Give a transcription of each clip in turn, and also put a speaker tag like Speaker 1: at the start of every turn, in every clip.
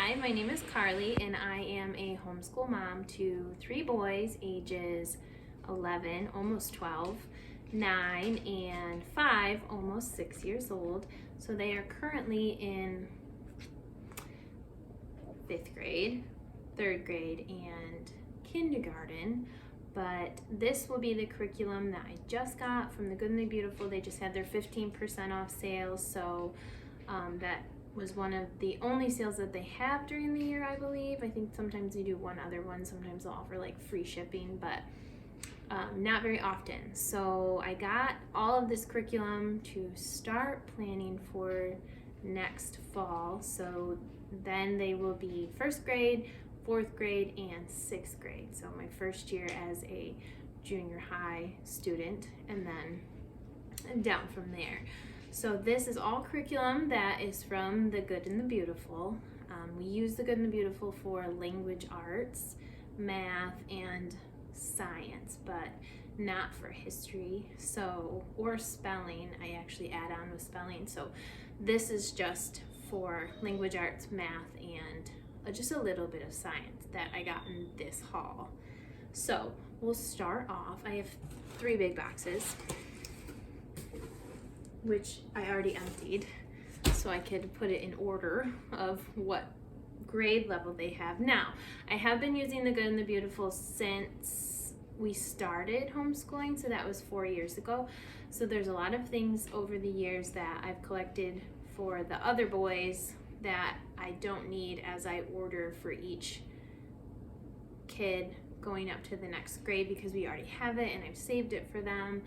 Speaker 1: Hi, my name is Carly and I am a homeschool mom to 3 boys ages 11, almost 12, 9, and 5, almost 6 years old. So they are currently in 5th grade, 3rd grade, and kindergarten. But this will be the curriculum that I just got from the Good and the Beautiful. They just had their 15% off sale, so that was one of the only sales that they have during the year, I believe. I think sometimes they do one other one. Sometimes they'll offer like free shipping, but not very often. So I got all of this curriculum to start planning for next fall. So then they will be 1st grade, 4th grade, and 6th grade. So my first year as a junior high student, and then down from there. So this is all curriculum that is from the Good and the Beautiful. We use the Good and the Beautiful for language arts, math, and science, but not for history, or spelling. I actually add on with spelling. So this is just for language arts, math, and just a little bit of science that I got in this haul. So we'll start off. I have 3 big boxes, which I already emptied, so I could put it in order of what grade level they have. Now, I have been using the Good and the Beautiful since we started homeschooling, so that was 4 years ago. So there's a lot of things over the years that I've collected for the other boys that I don't need as I order for each kid going up to the next grade, because we already have it and I've saved it for them.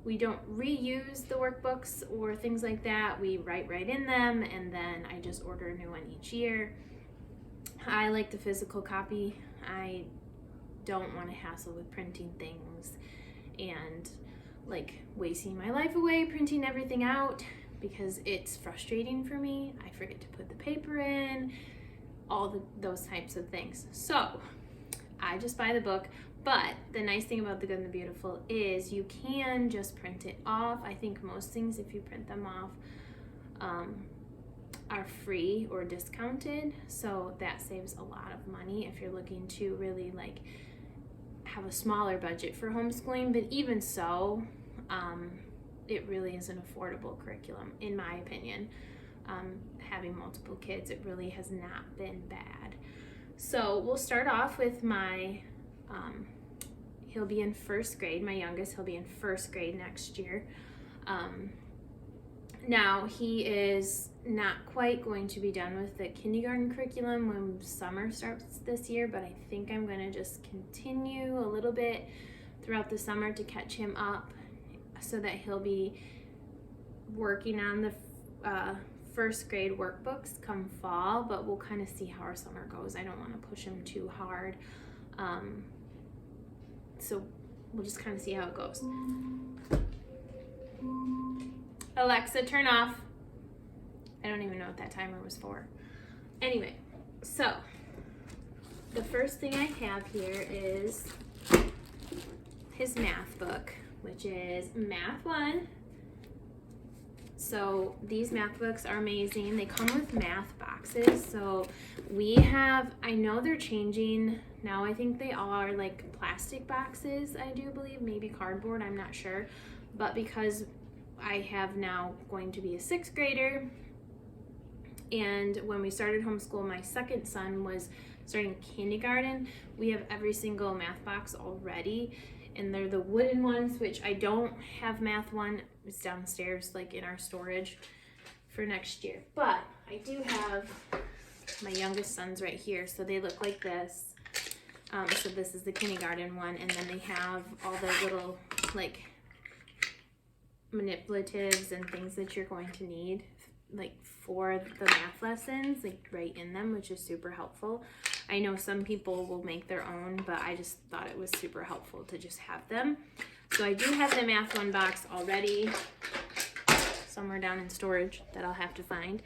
Speaker 1: We don't reuse the workbooks or things like that. We write right in them, and then I just order a new one each year. I like the physical copy. I don't want to hassle with printing things and like wasting my life away printing everything out, because it's frustrating for me. I forget to put the paper in, those types of things. So I just buy the book. But the nice thing about the Good and the Beautiful is you can just print it off. I think most things, if you print them off, are free or discounted. So that saves a lot of money if you're looking to really like have a smaller budget for homeschooling. But even so, it really is an affordable curriculum, in my opinion. Having multiple kids, it really has not been bad. So we'll start off with my he'll be in 1st grade, my youngest. He'll be in 1st grade next year. Now he is not quite going to be done with the kindergarten curriculum when summer starts this year, but I think I'm going to just continue a little bit throughout the summer to catch him up, so that he'll be working on the 1st grade workbooks come fall, but we'll kind of see how our summer goes. I don't want to push him too hard. So we'll just kind of see how it goes. Alexa, turn off. I don't even know what that timer was for. Anyway, so the first thing I have here is his math book, which is Math 1. So these math books are amazing. They come with math boxes. So I know they're changing now. I think they are like plastic boxes, I do believe, maybe cardboard, I'm not sure. But because I have now going to be a 6th grader, and when we started homeschool, my 2nd son was starting kindergarten, we have every single math box already. And they're the wooden ones, which I don't have Math 1. It's downstairs, like in our storage for next year. But I do have my youngest son's right here. So they look like this. So this is the kindergarten one. And then they have all the little like manipulatives and things that you're going to need like for the math lessons, like right in them, which is super helpful. I know some people will make their own, but I just thought it was super helpful to just have them. So I do have the Math 1 box already somewhere down in storage that I'll have to find.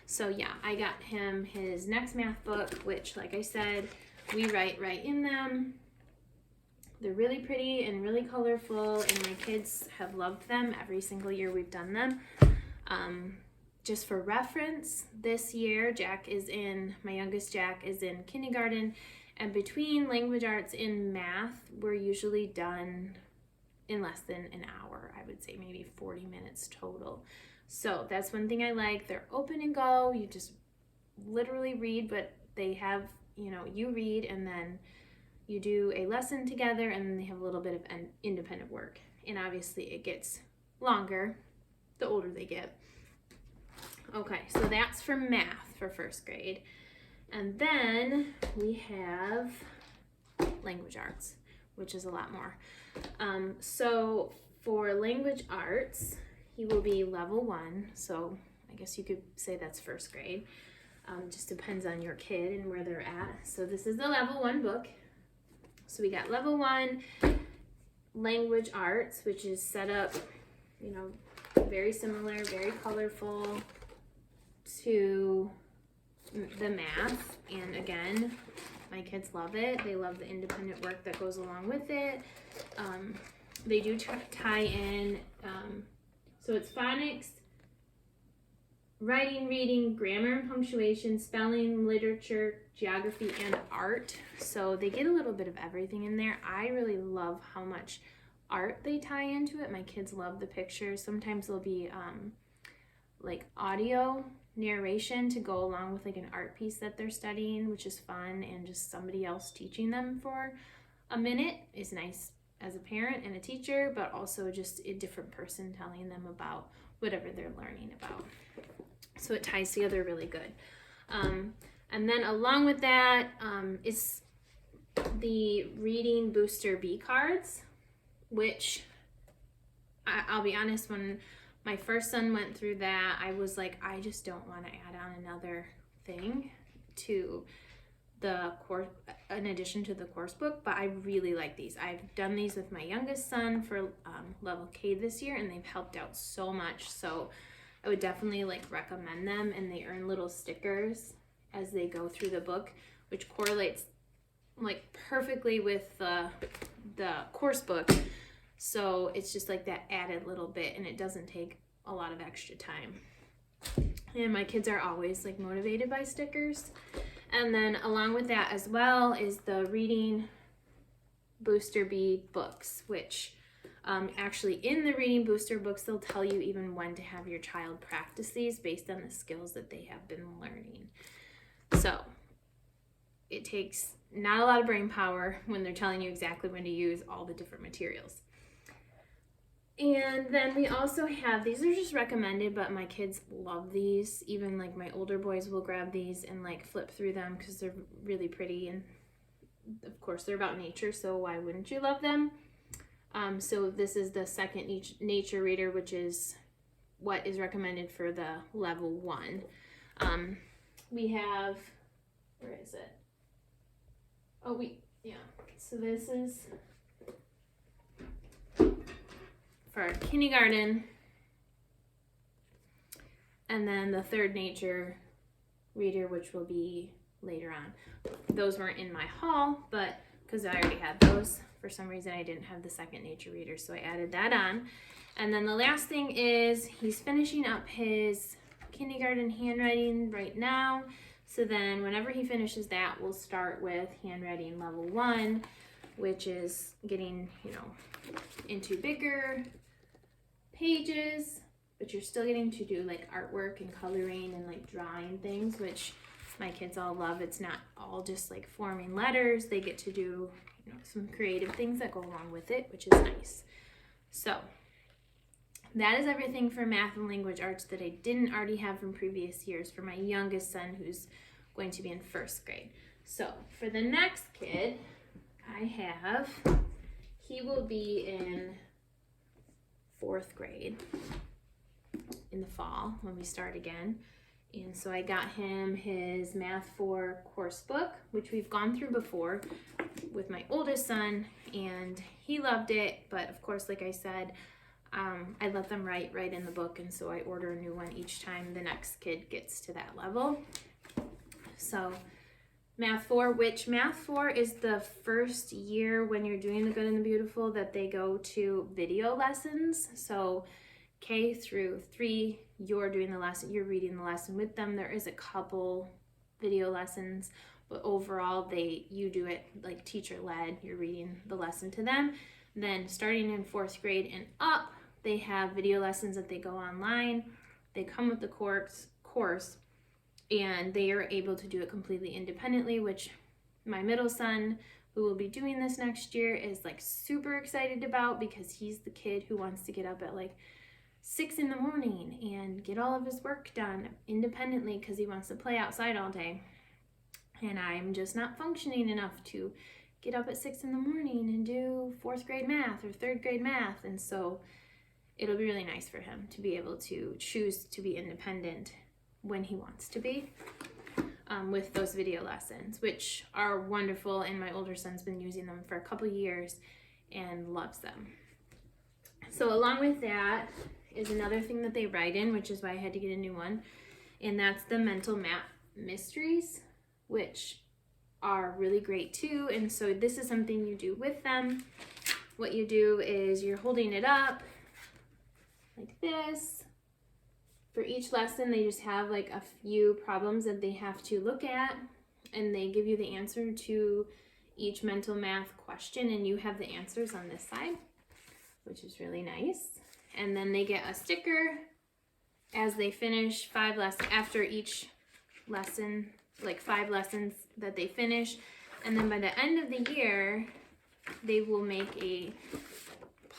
Speaker 1: So yeah, I got him his next math book, which, like I said, we write right in them. They're really pretty and really colorful, and my kids have loved them every single year we've done them. just for reference, this year my youngest Jack is in kindergarten, and between language arts and math, we're usually done in less than an hour. I would say maybe 40 minutes total. So that's one thing I like. They're open and go. You just literally read, but they have, you read and then you do a lesson together, and then they have a little bit of independent work. And obviously it gets longer the older they get. Okay, so that's for math for first grade. And then we have language arts, which is a lot more. So for language arts, he will be level 1. So I guess you could say that's first grade. Just depends on your kid and where they're at. So this is the level 1 book. So we got level 1 language arts, which is set up, very similar, very colorful to the math. And again, my kids love it. They love the independent work that goes along with it. They do tie in, so it's phonics, writing, reading, grammar and punctuation, spelling, literature, geography, and art. So they get a little bit of everything in there. I really love how much art they tie into it. My kids love the pictures. Sometimes there'll be like audio narration to go along with like an art piece that they're studying, which is fun, and just somebody else teaching them for a minute is nice as a parent and a teacher, but also just a different person telling them about whatever they're learning about. So it ties together really good. And then along with that is the Reading Booster B cards, which I'll be honest, when my first son went through that, I was like, I just don't want to add on another thing to the course, in addition to the course book, but I really like these. I've done these with my youngest son for level K this year, and they've helped out so much. So I would definitely recommend them, and they earn little stickers as they go through the book, which correlates perfectly with the course book. So it's just that added little bit, and it doesn't take a lot of extra time. And my kids are always motivated by stickers. And then along with that as well is the Reading Booster B books, which actually in the Reading Booster books, they'll tell you even when to have your child practice these based on the skills that they have been learning. So it takes not a lot of brain power when they're telling you exactly when to use all the different materials. And then we also have, these are just recommended, but my kids love these. Even my older boys will grab these and flip through them because they're really pretty, and of course they're about nature, so why wouldn't you love them? So this is the second nature reader, which is what is recommended for the level 1. We have, where is it? So this is for kindergarten, and then the third nature reader, which will be later on. Those weren't in my haul, but because I already had those, for some reason I didn't have the second nature reader, so I added that on. And then the last thing is he's finishing up his kindergarten handwriting right now. So then whenever he finishes that, we'll start with handwriting level 1, which is getting, into bigger pages, but you're still getting to do artwork and coloring and drawing things, which my kids all love. It's not all just forming letters. They get to do some creative things that go along with it, which is nice. So that is everything for math and language arts that I didn't already have from previous years for my youngest son, who's going to be in first grade. So for the next kid, he will be in fourth grade in the fall when we start again. And so I got him his Math 4 course book, which we've gone through before with my oldest son, and he loved it. But of course, like I said, I let them write right in the book, and so I order a new one each time the next kid gets to that level. So Math 4, which Math 4 is the first year when you're doing the Good and the Beautiful that they go to video lessons. So K through 3 you're doing the lesson, you're reading the lesson with them. There is a couple video lessons, but overall you do it like teacher led. You're reading the lesson to them. Then starting in 4th grade and up, they have video lessons that they go online. They come with the course, and they are able to do it completely independently, which my middle son, who will be doing this next year, is like super excited about, because he's the kid who wants to get up at like 6 in the morning and get all of his work done independently because he wants to play outside all day. And I'm just not functioning enough to get up at 6 in the morning and do 4th grade math or 3rd grade math. And so it'll be really nice for him to be able to choose to be independent when he wants to be, with those video lessons, which are wonderful. And my older son's been using them for a couple years and loves them. So along with that is another thing that they write in, which is why I had to get a new one, and that's the mental map mysteries, which are really great too. And so this is something you do with them. What you do is you're holding it up like this. For each lesson, they just have like a few problems that they have to look at, and they give you the answer to each mental math question, and you have the answers on this side, which is really nice. And then they get a sticker as they finish 5 lessons, after each lesson, like 5 lessons that they finish. And then by the end of the year, they will make a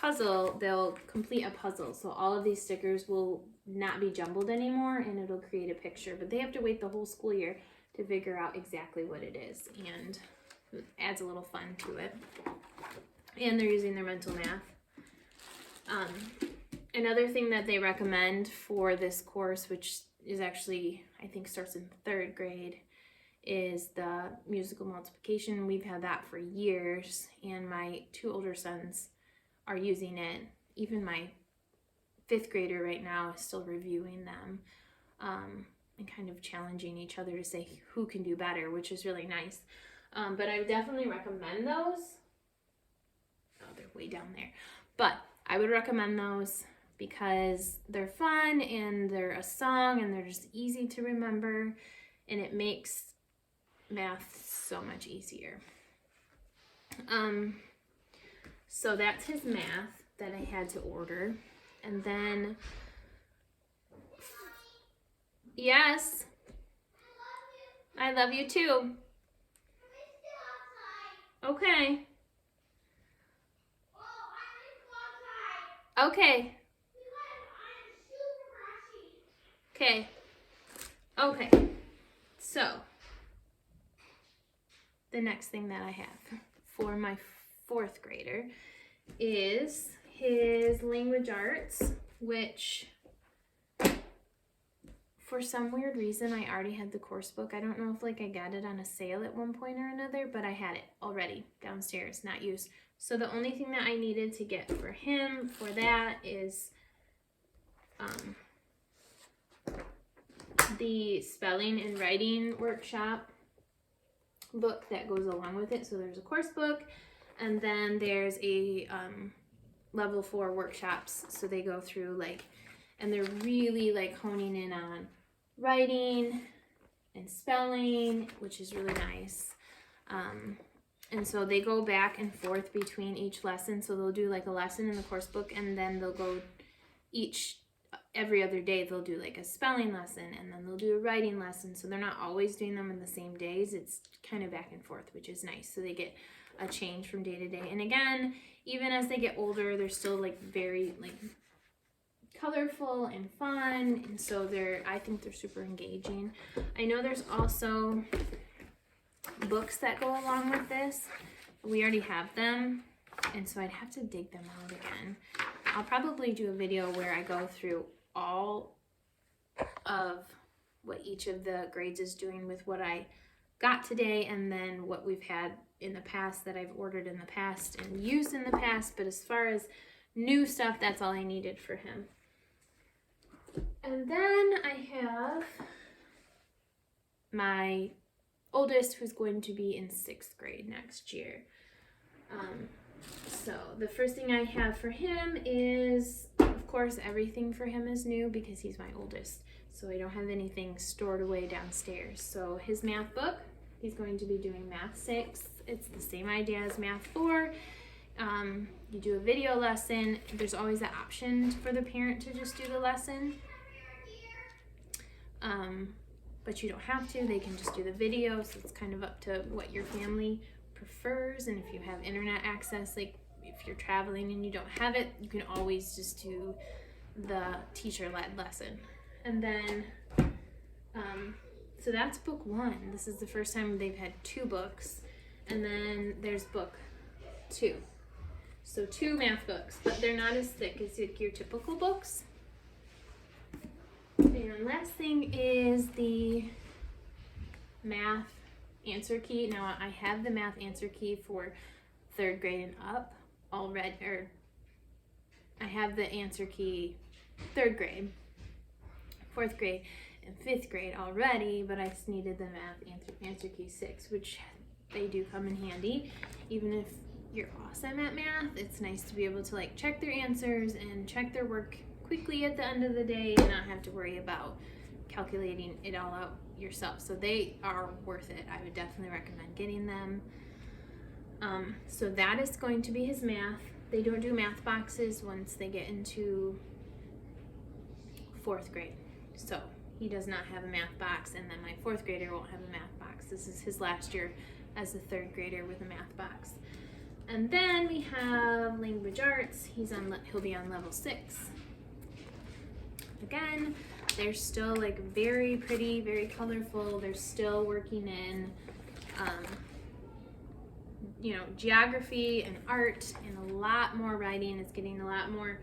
Speaker 1: puzzle. They'll complete a puzzle. So all of these stickers will not be jumbled anymore, and it'll create a picture. But they have to wait the whole school year to figure out exactly what it is, and it adds a little fun to it. And they're using their mental math. Another thing that they recommend for this course, which is actually, I think starts in 3rd grade, is the musical multiplication. We've had that for years, and my 2 older sons are using it. Even my 5th grader right now is still reviewing them, and kind of challenging each other to say who can do better, which is really nice. But I would definitely recommend those. Oh, they're way down there. But I would recommend those because they're fun, and they're a song, and they're just easy to remember, and it makes math so much easier. So that's his math that I had to order. And then, yes, I love you too. Okay. Okay. Okay. Okay. So, the next thing that I have for my 4th grader is his language arts, which for some weird reason I already had the course book. I don't know if like I got it on a sale at one point or another, but I had it already downstairs, not used. So the only thing that I needed to get for him for that is the spelling and writing workshop book that goes along with it. So there's a course book, and then there's a level 4 workshops. So they go through like, and they're really like honing in on writing and spelling, which is really nice. And so they go back and forth between each lesson. So they'll do like a lesson in the course book, and then they'll go every other day they'll do like a spelling lesson, and then they'll do a writing lesson. So they're not always doing them in the same days. It's kind of back and forth, which is nice. So they get a change from day to day. And again, even as they get older, they're still like very like colorful and fun. And so I think they're super engaging. I know there's also books that go along with this. We already have them, and so I'd have to dig them out again. I'll probably do a video where I go through all of what each of the grades is doing with what I got today, and then what we've had in the past that I've ordered in the past and used in the past. But as far as new stuff, that's all I needed for him. And then I have my oldest, who's going to be in 6th grade next year. So the first thing I have for him is, of course, everything for him is new because he's my oldest. So I don't have anything stored away downstairs. So his math book, he's going to be doing Math 6. It's the same idea as Math 4. You do a video lesson. There's always an option for the parent to just do the lesson. But you don't have to. They can just do the video. So it's kind of up to what your family prefers. And if you have internet access, like if you're traveling and you don't have it, you can always just do the teacher-led lesson. And then, so that's book 1. This is the first time they've had 2 books. And then there's book 2. So 2 math books, but they're not as thick as your typical books. And last thing is the math answer key. Now I have the math answer key for 3rd grade and up already, or I have the answer key 3rd grade, 4th grade, and 5th grade already, but I just needed the math answer key 6, which they do come in handy. Even if you're awesome at math, it's nice to be able to like check their answers and check their work quickly at the end of the day and not have to worry about calculating it all out yourself. So they are worth it. I would definitely recommend getting them. So that is going to be his math. They don't do math boxes once they get into 4th grade. So he does not have a math box, and then my 4th grader won't have a math box. This is his last year as a 3rd grader with a math box. And then we have language arts. He'll be on level 6. Again, they're still like very pretty, very colorful. They're still working in, geography and art and a lot more writing. It's getting a lot more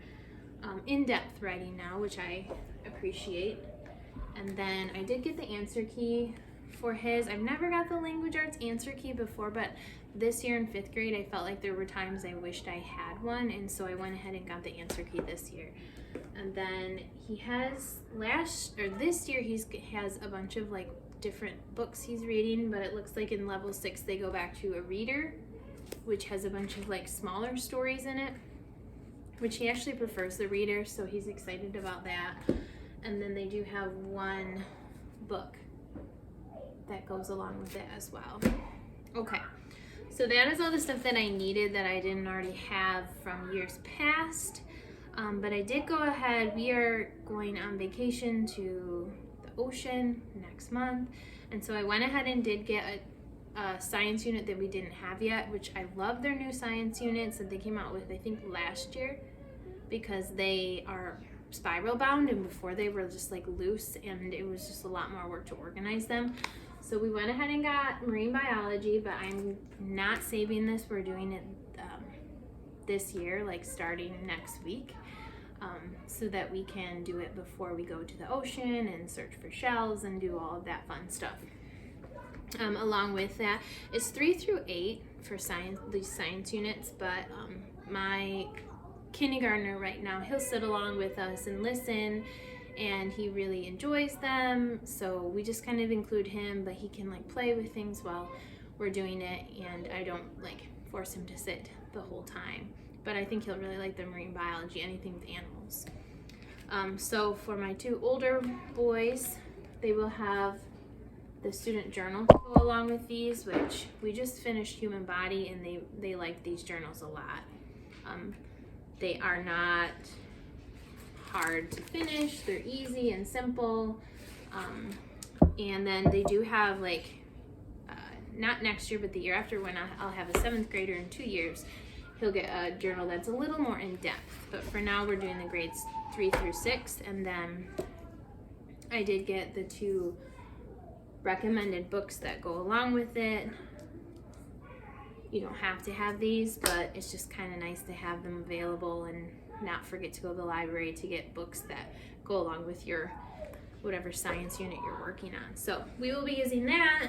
Speaker 1: in-depth writing now, which I appreciate. And then I did get the answer key for his. I've never got the language arts answer key before, but this year in 5th grade, I felt like there were times I wished I had one, and so I went ahead and got the answer key this year. And then he has this year he has a bunch of like different books he's reading, but it looks like in level 6 they go back to a reader, which has a bunch of like smaller stories in it, which he actually prefers the reader, so he's excited about that. And then they do have 1 book that goes along with it as well. Okay, so that is all the stuff that I needed that I didn't already have from years past. But I did go ahead. We are going on vacation to the ocean next month, and so I went ahead and did get a science unit that we didn't have yet, which I love their new science units that they came out with, I think last year, because they are spiral bound, and before they were just like loose, and it was just a lot more work to organize them. So we went ahead and got marine biology, but I'm not saving this. We're doing it this year, like starting next week, so that we can do it before we go to the ocean and search for shells and do all of that fun stuff. Along with that, it's 3 through 8 for these science units, but my kindergartner right now, he'll sit along with us and listen, and he really enjoys them, so we just kind of include him, but he can like play with things while we're doing it, and I don't like force him to sit the whole time. But I think he'll really like the marine biology, anything with animals. So for my 2 older boys, they will have the student journal to go along with these, which we just finished Human Body, and they like these journals a lot. They are not hard to finish. They're easy and simple. And then they do have like, not next year, but the year after, when I'll have a 7th grader in 2 years, he'll get a journal that's a little more in depth. But for now, we're doing the grades 3 through 6. And then I did get the 2 recommended books that go along with it. You don't have to have these, but it's just kind of nice to have them available and not forget to go to the library to get books that go along with your whatever science unit you're working on. So we will be using that.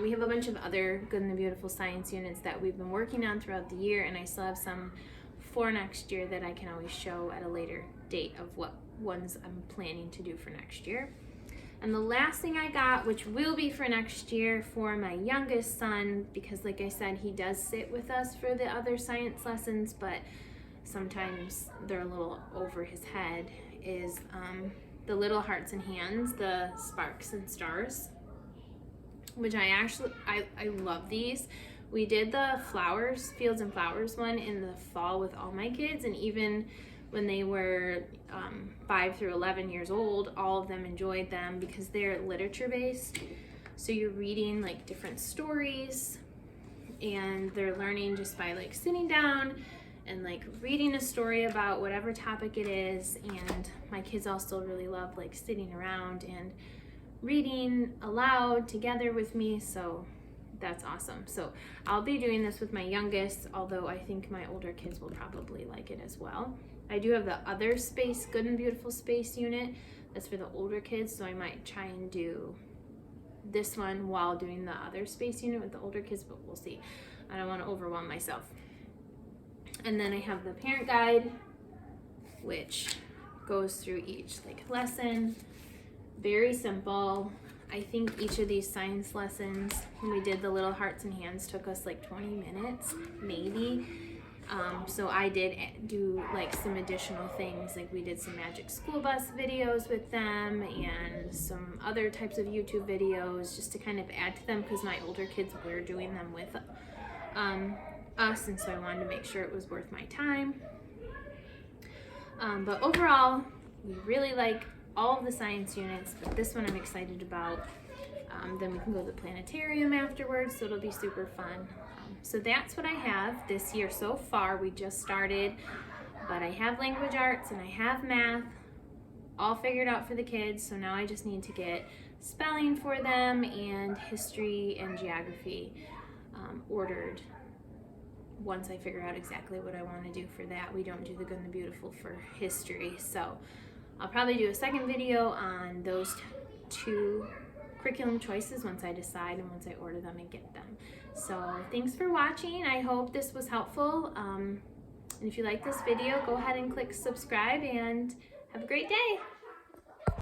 Speaker 1: We have a bunch of other Good and the Beautiful science units that we've been working on throughout the year, and I still have some for next year that I can always show at a later date of what ones I'm planning to do for next year. And the last thing I got, which will be for next year for my youngest son, because like I said, he does sit with us for the other science lessons, but sometimes they're a little over his head, is the little hearts and hands, the sparks and stars, which I love these. We did the flowers, fields and flowers one in the fall with all my kids, and even when they were 5 through 11 years old, all of them enjoyed them because they're literature based. So you're reading like different stories, and they're learning just by like sitting down and like reading a story about whatever topic it is. And my kids also really love like sitting around and reading aloud together with me, so that's awesome. So I'll be doing this with my youngest, although I think my older kids will probably like it as well. I do have the other space, Good and Beautiful Space unit, that's for the older kids, so I might try and do this one while doing the other space unit with the older kids, but we'll see. I don't want to overwhelm myself. And then I have the parent guide, which goes through each like lesson. Very simple. I think each of these science lessons, when we did the little hearts and hands, took us like 20 minutes, maybe. So I did do like some additional things, like we did some Magic School Bus videos with them and some other types of YouTube videos just to kind of add to them, because my older kids were doing them with us, and so I wanted to make sure it was worth my time. But overall, we really like all of the science units, but this one I'm excited about. Then we can go to the planetarium afterwards, so it'll be super fun. So that's what I have this year so far. We just started, but I have language arts and I have math all figured out for the kids, so now I just need to get spelling for them and history and geography ordered. Once I figure out exactly what I want to do for that. We don't do the Good and the Beautiful for history, so I'll probably do a second video on those two curriculum choices once I decide and once I order them and get them. So thanks for watching. I hope this was helpful. And if you like this video, go ahead and click subscribe and have a great day.